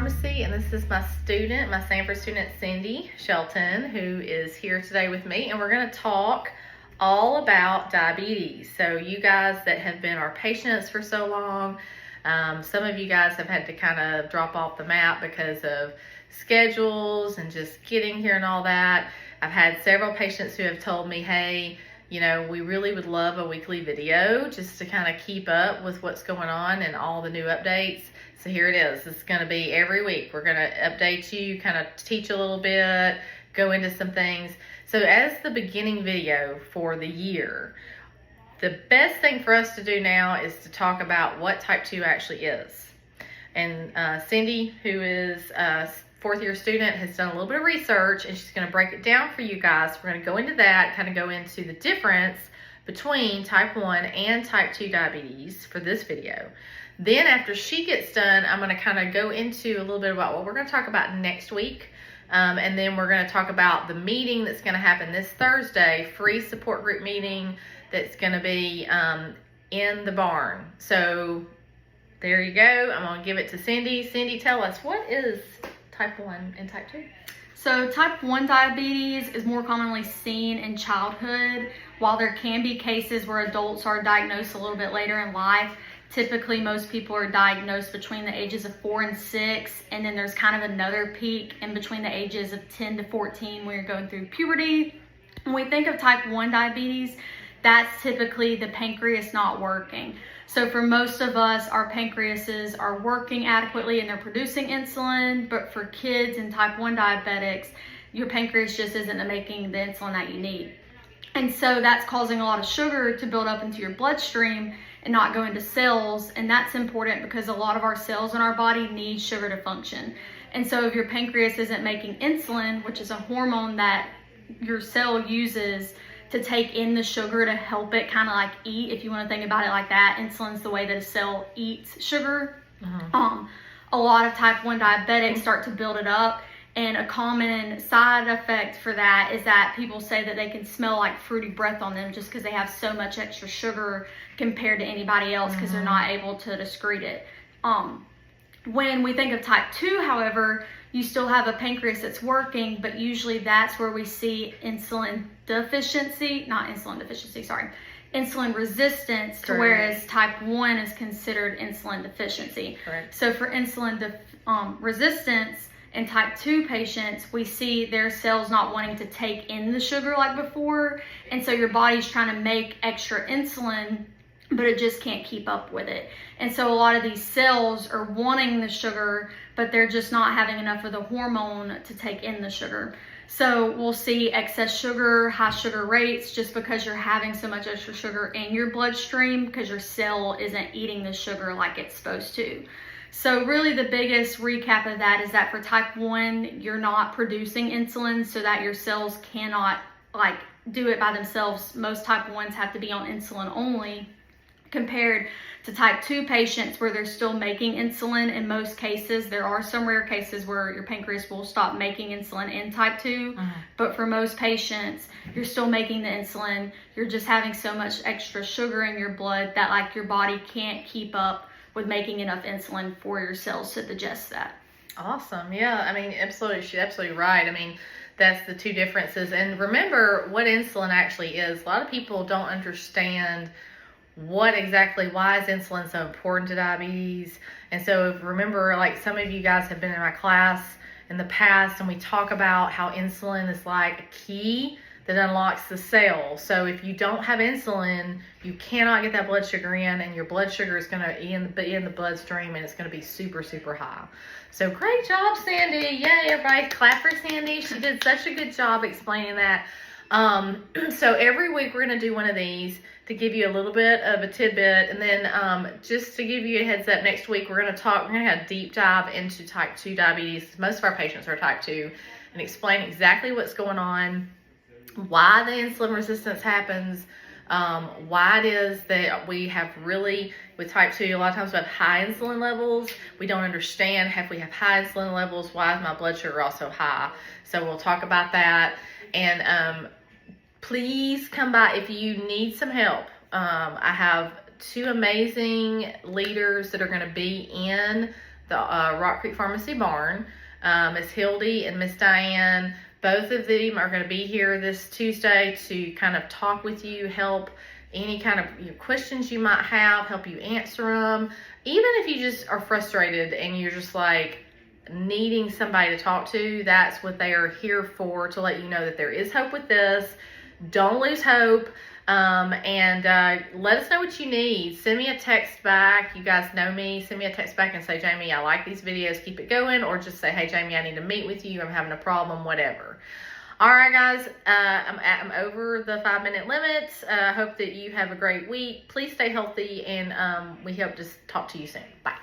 Pharmacy, and this is my student, my Sanford student, Cindy Shelton, who is here today with me, and we're going to talk all about diabetes. So you guys that have been our patients for so long, some of you guys have had to kind of drop off the map because of schedules and just getting here and all that. I've had several patients who have told me, hey, you know, we really would love a weekly video just to kind of keep up with what's going on and all the new updates. So here it is. It's going to be every week. We're going to update you, kind of teach a little bit, go into some things. So as the beginning video for the year, the best thing for us to do now is to talk about what type 2 actually is. And Cindy, who is a fourth-year student, has done a little bit of research, and she's going to break it down for you guys. We're going to go into that, kind of go into the difference between type 1 and type 2 diabetes for this video. Then after she gets done, I'm going to kind of go into a little bit about what we're going to talk about next week. And then we're going to talk about the meeting that's going to happen this Thursday, free support group meeting that's going to be in the barn. So there you go. I'm going to give it to Cindy. Cindy, tell us, what is type 1 and type 2? So type 1 diabetes is more commonly seen in childhood, while there can be cases where adults are diagnosed a little bit later in life. Typically, most people are diagnosed between the ages of 4 and 6, and then there's kind of another peak in between the ages of 10 to 14 when you're going through puberty. When we think of type 1 diabetes, that's typically the pancreas not working. So for most of us, our pancreases are working adequately and they're producing insulin, but for kids and type 1 diabetics, your pancreas just isn't making the insulin that you need. And so that's causing a lot of sugar to build up into your bloodstream and not go into cells. And that's important because a lot of our cells in our body need sugar to function. And so if your pancreas isn't making insulin, which is a hormone that your cell uses to take in the sugar to help it kind of like eat, if you want to think about it like that, insulin's the way that a cell eats sugar. A lot of type 1 diabetics start to build it up. And a common side effect for that is that people say that they can smell like fruity breath on them just because they have so much extra sugar compared to anybody else because they're not able to excrete it. When we think of type 2, however, you still have a pancreas that's working, but usually that's where we see insulin resistance, to whereas type 1 is considered insulin deficiency. Correct. So for insulin resistance, in type 2 patients, we see their cells not wanting to take in the sugar like before. And so your body's trying to make extra insulin, but it just can't keep up with it. And so a lot of these cells are wanting the sugar, but they're just not having enough of the hormone to take in the sugar. So we'll see excess sugar, high sugar rates, just because you're having so much extra sugar in your bloodstream because your cell isn't eating the sugar like it's supposed to. So really the biggest recap of that is that for type 1, you're not producing insulin so that your cells cannot like do it by themselves. Most type 1s have to be on insulin only, compared to type 2 patients where they're still making insulin in most cases. There are some rare cases where your pancreas will stop making insulin in type 2, but for most patients, you're still making the insulin. You're just having so much extra sugar in your blood that like your body can't keep up with making enough insulin for your cells to digest that. Awesome. Yeah, I mean, absolutely, she's absolutely right. I mean, that's the two differences. And remember what insulin actually is. A lot of people don't understand why is insulin so important to diabetes. And so remember, like some of you guys have been in my class in the past, and we talk about how insulin is like a key that unlocks the cell. So if you don't have insulin, you cannot get that blood sugar in, and your blood sugar is going to be in the bloodstream, and it's going to be super, super high. So great job, Sandy. Yay, everybody clap for Sandy. She did such a good job explaining that. So every week we're going to do one of these to give you a little bit of a tidbit. And then just to give you a heads up, next week we're going to have a deep dive into type 2 diabetes. Most of our patients are type 2, and explain exactly what's going on, why the insulin resistance happens, why it is that we have really, with type 2, a lot of times we have high insulin levels. We don't understand if we have high insulin levels, why is my blood sugar also high? So we'll talk about that. And please come by if you need some help. I have two amazing leaders that are going to be in the Rock Creek Pharmacy Barn. Miss Hildy and Miss Diane, both of them are going to be here this Tuesday to kind of talk with you, help any kind of questions you might have, help you answer them. Even if you just are frustrated and you're just like needing somebody to talk to, that's what they are here for, to let you know that there is hope with this. Don't lose hope. And let us know what you need. Send me a text back. You guys know me. Send me a text back and say, Jamie, I like these videos. Keep it going. Or just say, hey, Jamie, I need to meet with you. I'm having a problem, whatever. All right, guys. I'm over the 5-minute limit. Hope that you have a great week. Please stay healthy, and we hope to talk to you soon. Bye.